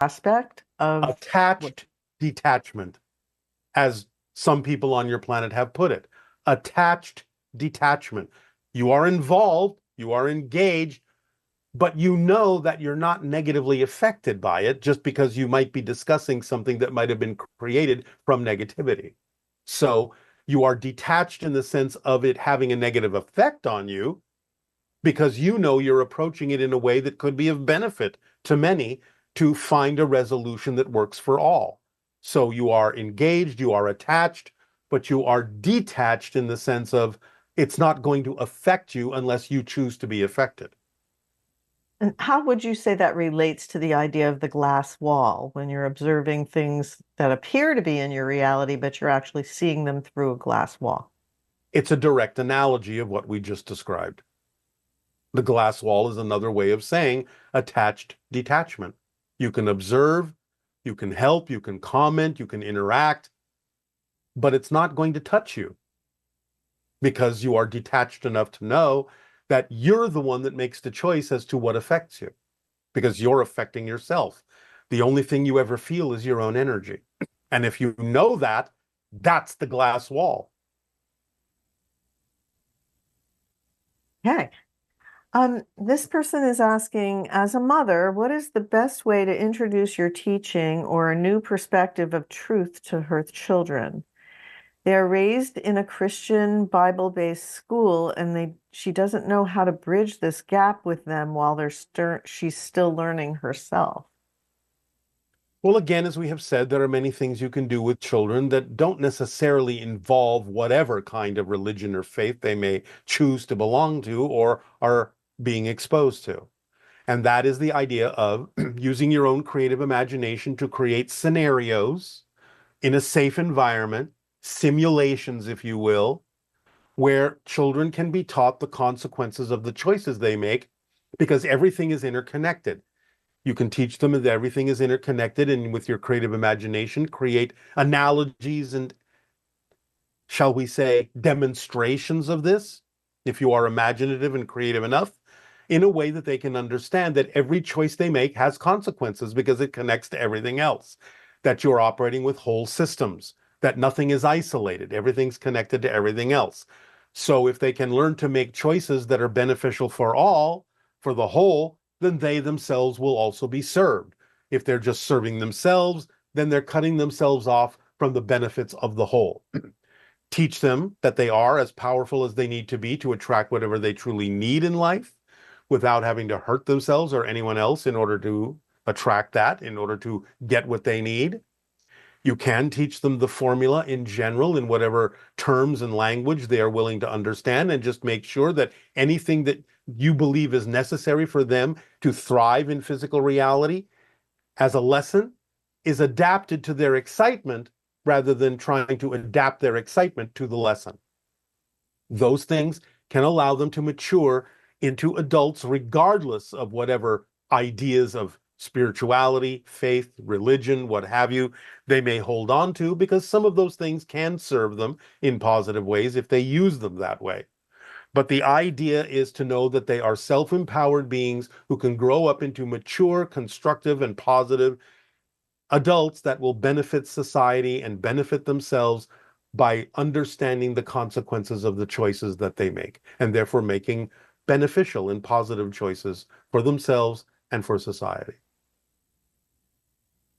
aspect of what? Attached detachment, as some people on your planet have put it. Attached detachment. You are involved, you are engaged, but you know that you're not negatively affected by it just because you might be discussing something that might have been created from negativity. So you are detached in the sense of it having a negative effect on you because you know you're approaching it in a way that could be of benefit to many to find a resolution that works for all. So you are engaged, you are attached, but you are detached in the sense of it's not going to affect you unless you choose to be affected. And how would you say that relates to the idea of the glass wall when you're observing things that appear to be in your reality, but you're actually seeing them through a glass wall? It's a direct analogy of what we just described. The glass wall is another way of saying attached detachment. You can observe, you can help, you can comment, you can interact, but it's not going to touch you because you are detached enough to know that you're the one that makes the choice as to what affects you because you're affecting yourself. The only thing you ever feel is your own energy. And if you know that, that's the glass wall. Okay. This person is asking, as a mother, what is the best way to introduce your teaching or a new perspective of truth to her children? They are raised in a Christian Bible-based school, and she doesn't know how to bridge this gap with them while she's still learning herself. Well, again, as we have said, there are many things you can do with children that don't necessarily involve whatever kind of religion or faith they may choose to belong to or are being exposed to. And that is the idea of using your own creative imagination to create scenarios in a safe environment, simulations, if you will, where children can be taught the consequences of the choices they make because everything is interconnected. You can teach them that everything is interconnected, and with your creative imagination, create analogies and, shall we say, demonstrations of this, if you are imaginative and creative enough, in a way that they can understand that every choice they make has consequences because it connects to everything else, that you're operating with whole systems, that nothing is isolated, everything's connected to everything else. So if they can learn to make choices that are beneficial for all, for the whole, then they themselves will also be served. If they're just serving themselves, then they're cutting themselves off from the benefits of the whole. Teach them that they are as powerful as they need to be to attract whatever they truly need in life without having to hurt themselves or anyone else in order to attract that, in order to get what they need. You can teach them the formula in general in whatever terms and language they are willing to understand, and just make sure that anything that you believe is necessary for them to thrive in physical reality as a lesson is adapted to their excitement rather than trying to adapt their excitement to the lesson. Those things can allow them to mature into adults regardless of whatever ideas of spirituality, faith, religion, what have you, they may hold on to, because some of those things can serve them in positive ways if they use them that way. But the idea is to know that they are self-empowered beings who can grow up into mature, constructive, and positive adults that will benefit society and benefit themselves by understanding the consequences of the choices that they make, and therefore making beneficial and positive choices for themselves and for society.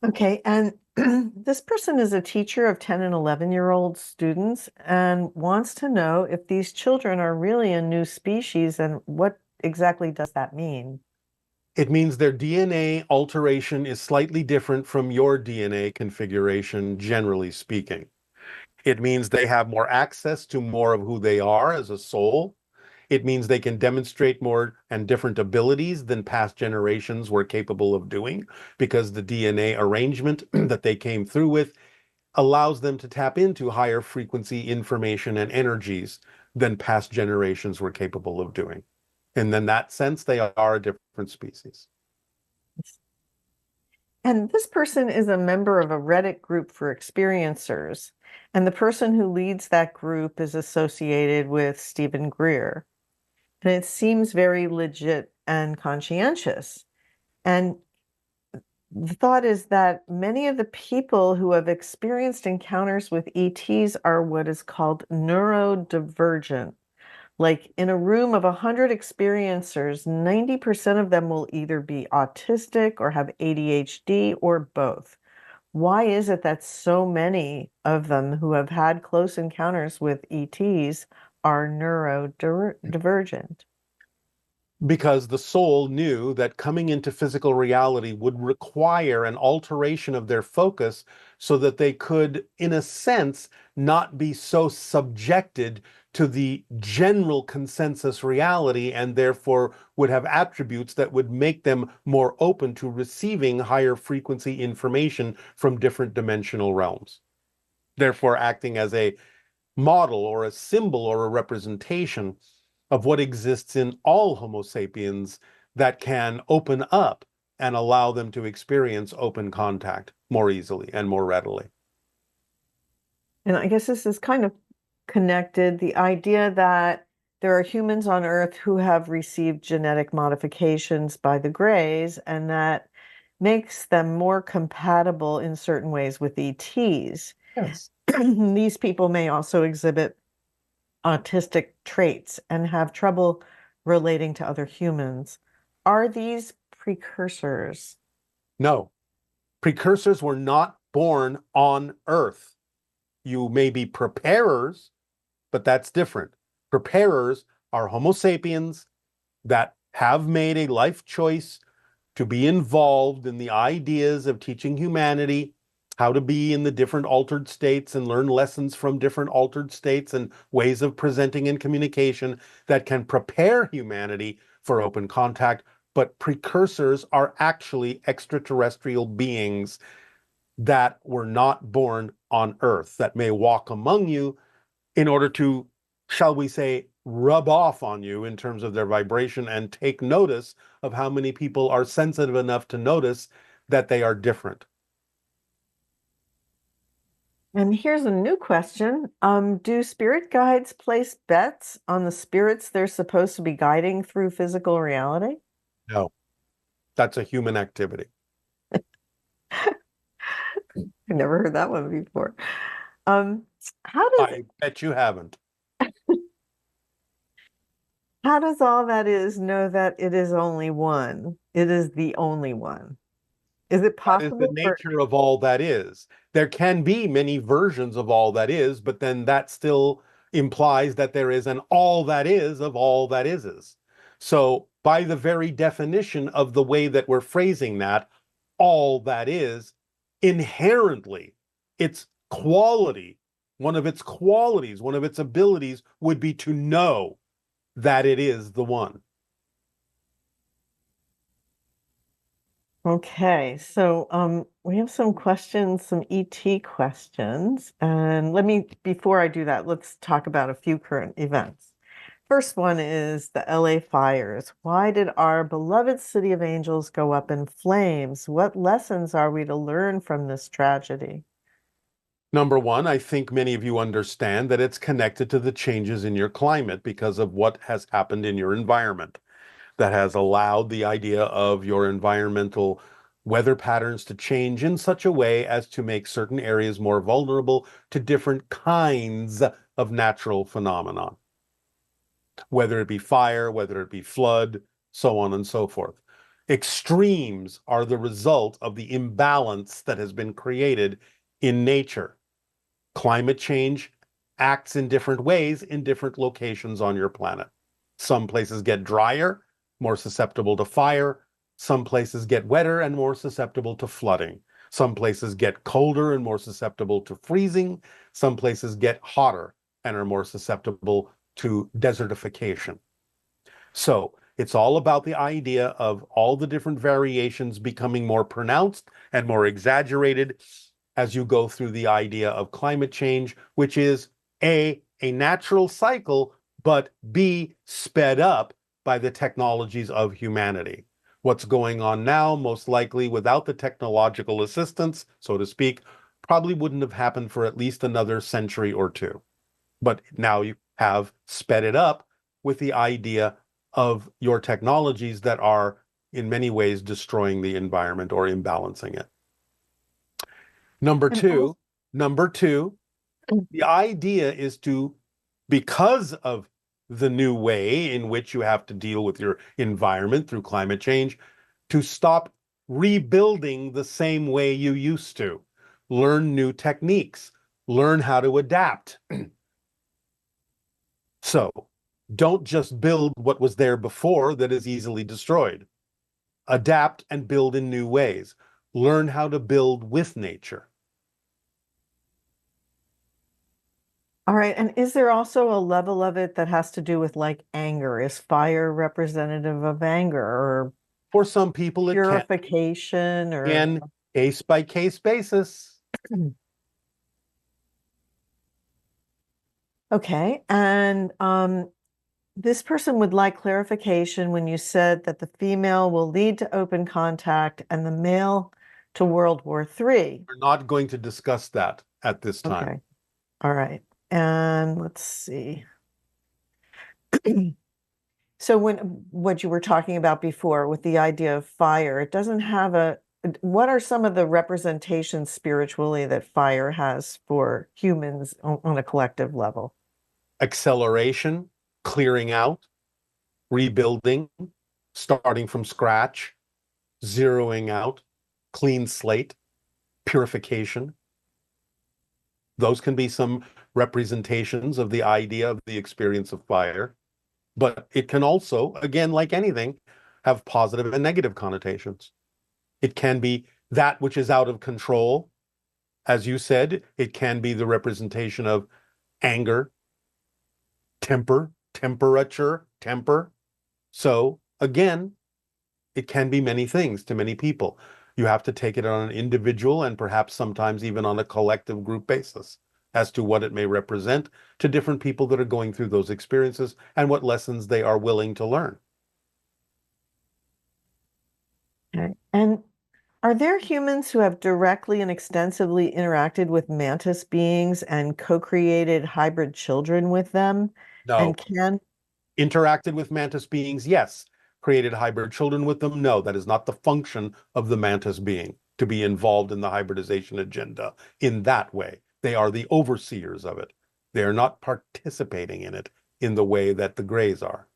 Okay, and this person is a teacher of 10 and 11-year-old students and wants to know if these children are really a new species and what exactly does that mean? It means their DNA alteration is slightly different from your DNA configuration, generally speaking. It means they have more access to more of who they are as a soul. It means they can demonstrate more and different abilities than past generations were capable of doing because the DNA arrangement that they came through with allows them to tap into higher frequency information and energies than past generations were capable of doing. And in that sense, they are a different species. And this person is a member of a Reddit group for experiencers, and the person who leads that group is associated with Stephen Greer. And it seems very legit and conscientious. And The thought is that many of the people who have experienced encounters with ETs are what is called neurodivergent. Like in a room of 100 experiencers, 90% of them will either be autistic or have ADHD or both. Why is it that so many of them who have had close encounters with ETs are neurodivergent? Because the soul knew that coming into physical reality would require an alteration of their focus so that they could, in a sense, not be so subjected to the general consensus reality and therefore would have attributes that would make them more open to receiving higher frequency information from different dimensional realms, therefore acting as a model or a symbol or a representation of what exists in all Homo sapiens that can open up and allow them to experience open contact more easily and more readily. And I guess this is kind of connected. The idea that there are humans on Earth who have received genetic modifications by the Greys, and that makes them more compatible in certain ways with ETs. Yes. These people may also exhibit autistic traits and have trouble relating to other humans. Are these precursors? No, precursors were not born on Earth. You may be preparers, but that's different. Preparers are Homo sapiens that have made a life choice to be involved in the ideas of teaching humanity how to be in the different altered states and learn lessons from different altered states and ways of presenting and communication that can prepare humanity for open contact. But precursors are actually extraterrestrial beings that were not born on Earth, that may walk among you in order to, shall we say, rub off on you in terms of their vibration and take notice of how many people are sensitive enough to notice that they are different. And here's a new question. Do spirit guides place bets on the spirits they're supposed to be guiding through physical reality? No, that's a human activity. I've never heard that one before. Um, how does I bet you haven't. how does all that is know that it is only one? It is the only one. Is it That is the possible for nature of all that is. There can be many versions of all that is, but then that still implies that there is an all that is of all that is. So, by the very definition of the way that we're phrasing that, all that is, inherently, its quality, one of its qualities, one of its abilities would be to know that it is the one. Okay, so we have some questions, some ET questions. And let me, before I do that, let's talk about a few current events. First one is the LA fires. Why did our beloved city of angels go up in flames? What lessons are we to learn from this tragedy? Number one, I think many of you understand that it's connected to the changes in your climate because of what has happened in your environment that has allowed the idea of your environmental weather patterns to change in such a way as to make certain areas more vulnerable to different kinds of natural phenomenon, whether it be fire, whether it be flood, so on and so forth. Extremes are the result of the imbalance that has been created in nature. Climate change acts in different ways in different locations on your planet. Some places get drier, more susceptible to fire. Some places get wetter and more susceptible to flooding. Some places get colder and more susceptible to freezing. Some places get hotter and are more susceptible to desertification. So it's all about the idea of all the different variations becoming more pronounced and more exaggerated as you go through the idea of climate change, which is a natural cycle, but B, sped up by the technologies of humanity. What's going on now, most likely without the technological assistance, so to speak, probably wouldn't have happened for at least another century or two. But now you have sped it up with the idea of your technologies that are in many ways destroying the environment or imbalancing it. Number And also, two, number two, the idea is to, because of the new way in which you have to deal with your environment through climate change, to stop rebuilding the same way you used to. Learn new techniques, learn how to adapt. So don't just build what was there before that is easily destroyed. Adapt and build in new ways. Learn how to build with nature. all right. And is there also a level of it that has to do with like anger? Is fire representative of anger or For some people, it can, purification or in case by case basis. okay. And this person would like clarification when you said that the female will lead to open contact and the male to World War III. We're not going to discuss that at this time. Okay. All right. And let's see. So when what you were talking about before with the idea of fire, it doesn't have a, what are some of the representations spiritually that fire has for humans on a collective level? Acceleration, clearing out, rebuilding, starting from scratch, zeroing out, clean slate, purification. Those can be some representations of the idea of the experience of fire. But it can also, again, like anything, have positive and negative connotations. It can be that which is out of control. As you said, it can be the representation of anger, temper, temperature, temper. So again, it can be many things to many people. You have to take it on an individual and perhaps sometimes even on a collective group basis as to what it may represent to different people that are going through those experiences and what lessons they are willing to learn. Okay. And are there humans who have directly and extensively interacted with mantis beings and co-created hybrid children with them? No. And can, Interacted with mantis beings, yes. Created hybrid children with them, no. That is not the function of the mantis being to be involved in the hybridization agenda in that way. They are the overseers of it. They are not participating in it in the way that the Greys are.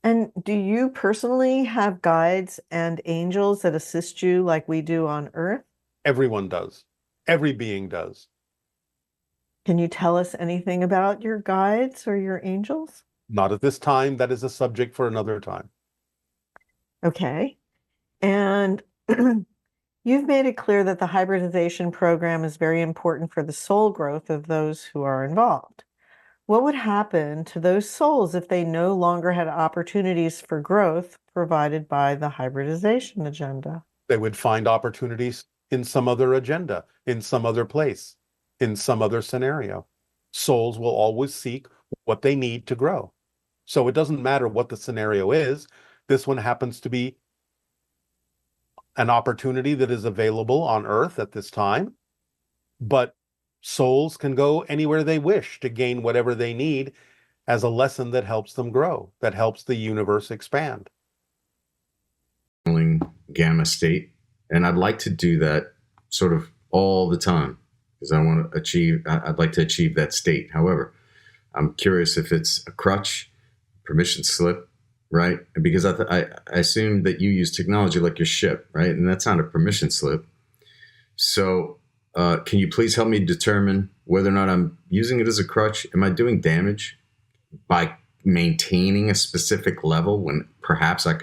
and do you personally have guides and angels that assist you like we do on Earth? Everyone does. Every being does. Can you tell us anything about your guides or your angels? Not at this time. That is a subject for another time. Okay. And you've made it clear that the hybridization program is very important for the soul growth of those who are involved. What would happen to those souls if they no longer had opportunities for growth provided by the hybridization agenda? They would find opportunities in some other agenda, in some other place, in some other scenario. Souls will always seek what they need to grow. So it doesn't matter what the scenario is. This one happens to be an opportunity that is available on Earth at this time, but souls can go anywhere they wish to gain whatever they need as a lesson that helps them grow, that helps the universe expand. Gamma state, and I'd like to do that sort of all the time because I'd like to achieve that state. However, I'm curious if it's a crutch, permission slip, right? Because I assume that you use technology like your ship, right? And that's not a permission slip. So can you please help me determine whether or not I'm using it as a crutch? Am I doing damage by maintaining a specific level when perhaps I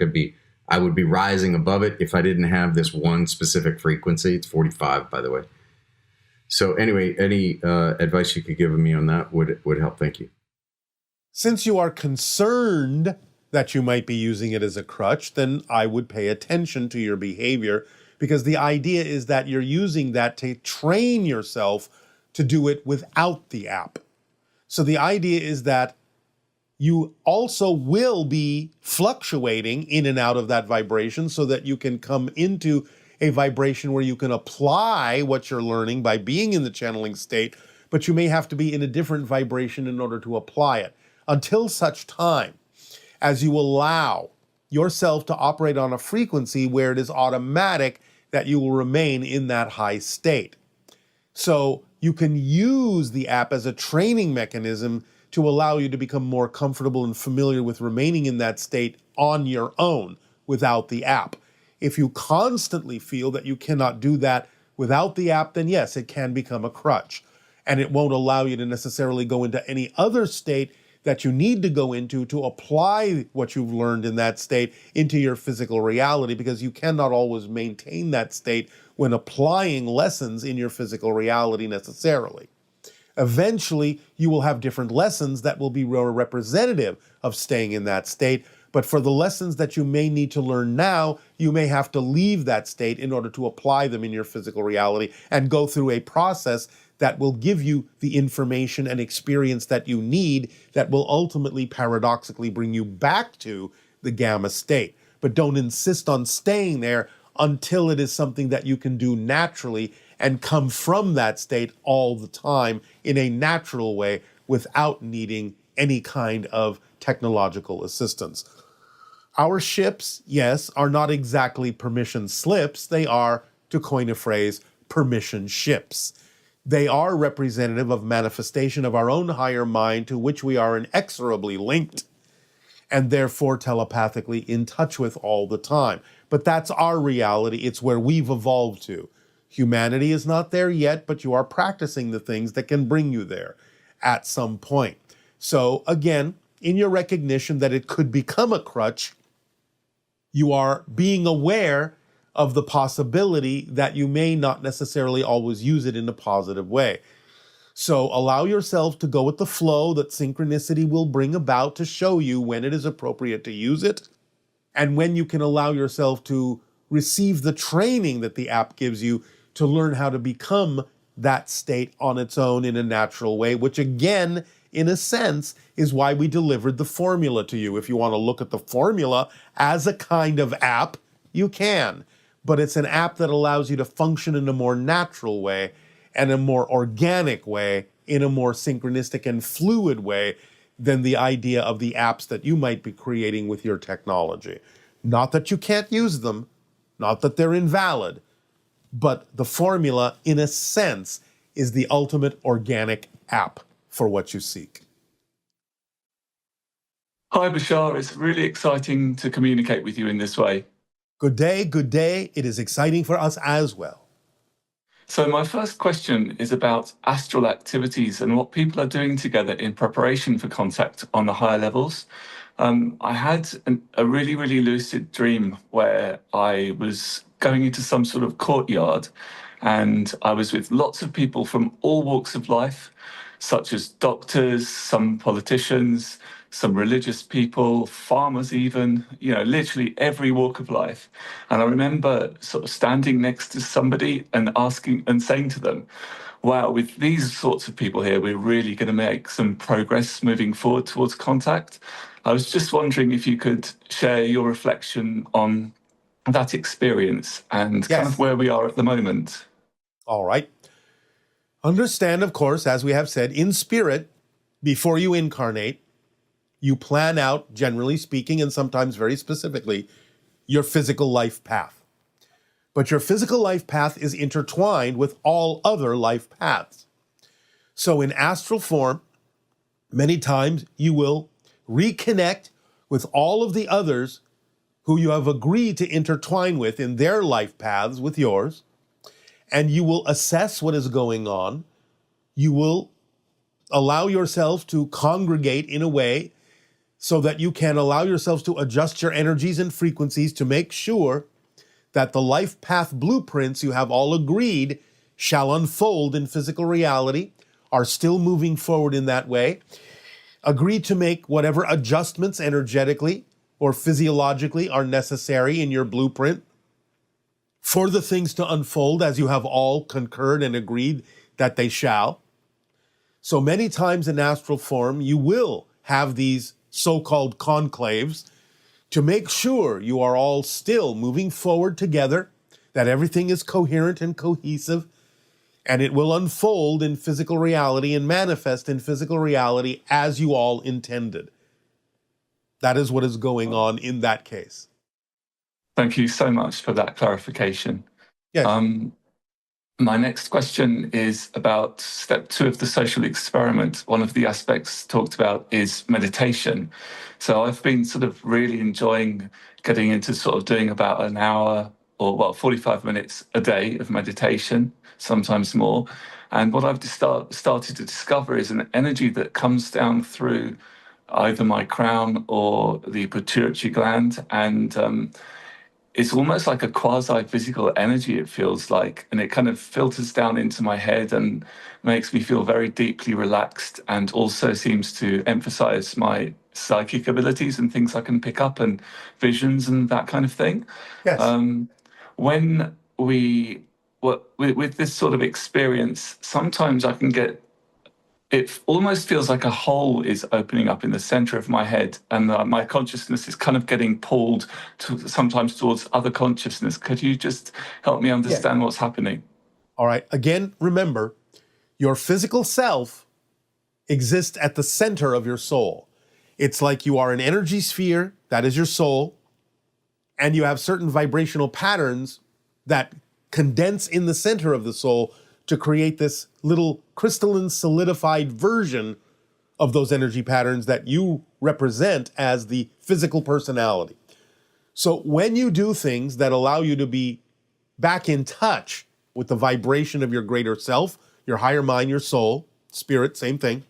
would be rising above it if I didn't have this one specific frequency? It's 45, by the way. So anyway, any advice you could give me on that would help. Thank you. Since you are concerned that you might be using it as a crutch, then I would pay attention to your behavior, because the idea is that you're using that to train yourself to do it without the app. So the idea is that you also will be fluctuating in and out of that vibration so that you can come into a vibration where you can apply what you're learning by being in the channeling state, but you may have to be in a different vibration in order to apply it. Until such time as you allow yourself to operate on a frequency where it is automatic that you will remain in that high state. So you can use the app as a training mechanism to allow you to become more comfortable and familiar with remaining in that state on your own without the app. If you constantly feel that you cannot do that without the app, then yes, it can become a crutch. And it won't allow you to necessarily go into any other state that you need to go into to apply what you've learned in that state into your physical reality, because you cannot always maintain that state when applying lessons in your physical reality necessarily. Eventually, you will have different lessons that will be representative of staying in that state. But for the lessons that you may need to learn now, you may have to leave that state in order to apply them in your physical reality and go through a process that will give you the information and experience that you need that will ultimately, paradoxically, bring you back to the gamma state. But don't insist on staying there until it is something that you can do naturally and come from that state all the time in a natural way without needing any kind of technological assistance. Our ships, yes, are not exactly permission slips. They are, to coin a phrase, permission ships. They are representative of manifestation of our own higher mind to which we are inexorably linked and therefore telepathically in touch with all the time. But that's our reality. It's where we've evolved to. Humanity is not there yet, but you are practicing the things that can bring you there at some point. So again, in your recognition that it could become a crutch, you are being aware of the possibility that you may not necessarily always use it in a positive way. So allow yourself to go with the flow that synchronicity will bring about to show you when it is appropriate to use it, and when you can allow yourself to receive the training that the app gives you to learn how to become that state on its own in a natural way, which again, in a sense, is why we delivered the formula to you. If you want to look at the formula as a kind of app, you can. But it's an app that allows you to function in a more natural way and a more organic way, in a more synchronistic and fluid way than the idea of the apps that you might be creating with your technology. Not that you can't use them, not that they're invalid, but the formula, in a sense, is the ultimate organic app for what you seek. Hi, Bashar. It's really exciting to communicate with you in this way. Good day, good day. It is exciting for us as well. So my first question is about astral activities and what people are doing together in preparation for contact on the higher levels. I had a really, really lucid dream where I was going into some sort of courtyard and I was with lots of people from all walks of life, such as doctors, some politicians, some religious people, farmers even, literally every walk of life. And I remember sort of standing next to somebody and asking and saying to them, wow, with these sorts of people here, we're really going to make some progress moving forward towards contact. I was just wondering if you could share your reflection on that experience and kind of where we are at the moment. All right. Understand, of course, as we have said, in spirit, before you incarnate, you plan out, generally speaking, and sometimes very specifically, your physical life path. But your physical life path is intertwined with all other life paths. So in astral form, many times you will reconnect with all of the others who you have agreed to intertwine with in their life paths with yours, and you will assess what is going on. You will allow yourself to congregate in a way so that you can allow yourselves to adjust your energies and frequencies to make sure that the life path blueprints you have all agreed shall unfold in physical reality, are still moving forward in that way. Agree to make whatever adjustments energetically or physiologically are necessary in your blueprint for the things to unfold as you have all concurred and agreed that they shall. So many times in astral form, you will have these so-called conclaves to make sure you are all still moving forward together, that everything is coherent and cohesive, and it will unfold in physical reality and manifest in physical reality as you all intended. That is what is going on in that case. Thank you so much for that clarification. Yes. My next question is about step 2 of the social experiment. One of the aspects talked about is meditation. So I've been sort of really enjoying getting into sort of doing about an hour or 45 minutes a day of meditation, sometimes more. And what I've started to discover is an energy that comes down through either my crown or the pituitary gland. And it's almost like a quasi-physical energy, it feels like, and it kind of filters down into my head and makes me feel very deeply relaxed, and also seems to emphasize my psychic abilities and things I can pick up and visions and that kind of thing. Yes. When we with this sort of experience, sometimes I can get, it almost feels like a hole is opening up in the center of my head, and my consciousness is kind of getting pulled sometimes towards other consciousness. Could you just help me understand what's happening? All right. Again, remember, your physical self exists at the center of your soul. It's like you are an energy sphere, that is your soul, and you have certain vibrational patterns that condense in the center of the soul to create this little crystalline solidified version of those energy patterns that you represent as the physical personality. So when you do things that allow you to be back in touch with the vibration of your greater self, your higher mind, your soul, spirit, same thing,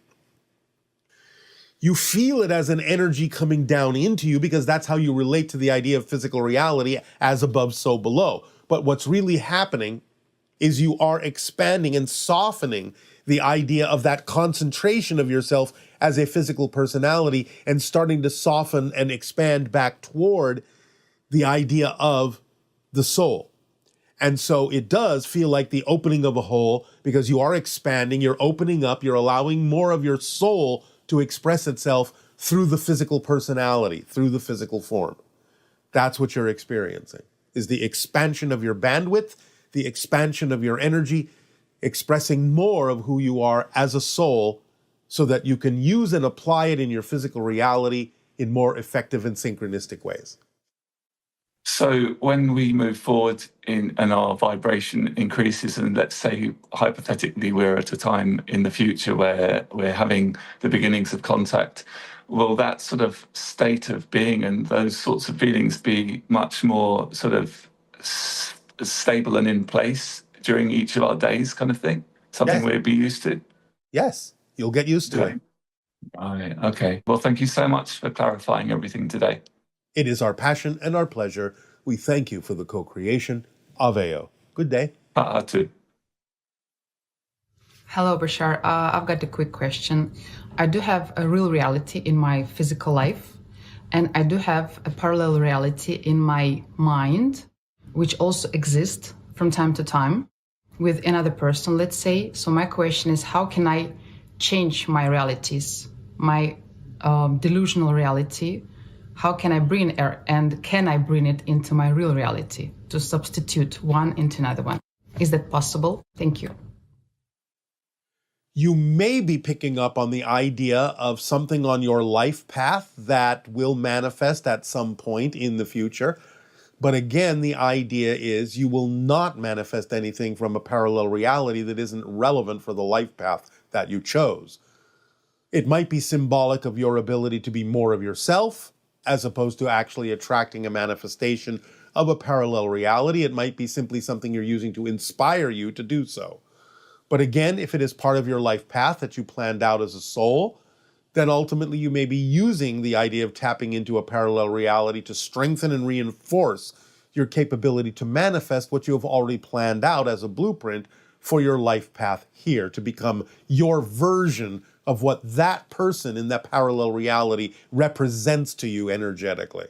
you feel it as an energy coming down into you because that's how you relate to the idea of physical reality, as above, so below. But what's really happening is you are expanding and softening the idea of that concentration of yourself as a physical personality, and starting to soften and expand back toward the idea of the soul. And so it does feel like the opening of a hole, because you are expanding, you're opening up, you're allowing more of your soul to express itself through the physical personality, through the physical form. That's what you're experiencing, is the expansion of your bandwidth, the expansion of your energy, expressing more of who you are as a soul, so that you can use and apply it in your physical reality in more effective and synchronistic ways. So when we move forward and our vibration increases, and let's say hypothetically we're at a time in the future where we're having the beginnings of contact, will that sort of state of being and those sorts of feelings be much more sort of stable and in place during each of our days, kind of thing? Something we'd be used to? Yes, you'll get used to it. Right. Okay. Well, thank you so much for clarifying everything today. It is our passion and our pleasure. We thank you for the co-creation. Aveo. Good day. Too. Hello, Bashar. I've got a quick question. I do have a real reality in my physical life, and I do have a parallel reality in my mind, which also exists from time to time with another person, let's say. So my question is, how can I change my realities, my delusional reality? How can I bring it, and can I bring it into my real reality to substitute one into another one? Is that possible? Thank you. You may be picking up on the idea of something on your life path that will manifest at some point in the future. But again, the idea is you will not manifest anything from a parallel reality that isn't relevant for the life path that you chose. It might be symbolic of your ability to be more of yourself, as opposed to actually attracting a manifestation of a parallel reality. It might be simply something you're using to inspire you to do so. But again, if it is part of your life path that you planned out as a soul, then ultimately you may be using the idea of tapping into a parallel reality to strengthen and reinforce your capability to manifest what you have already planned out as a blueprint for your life path here, to become your version of what that person in that parallel reality represents to you energetically.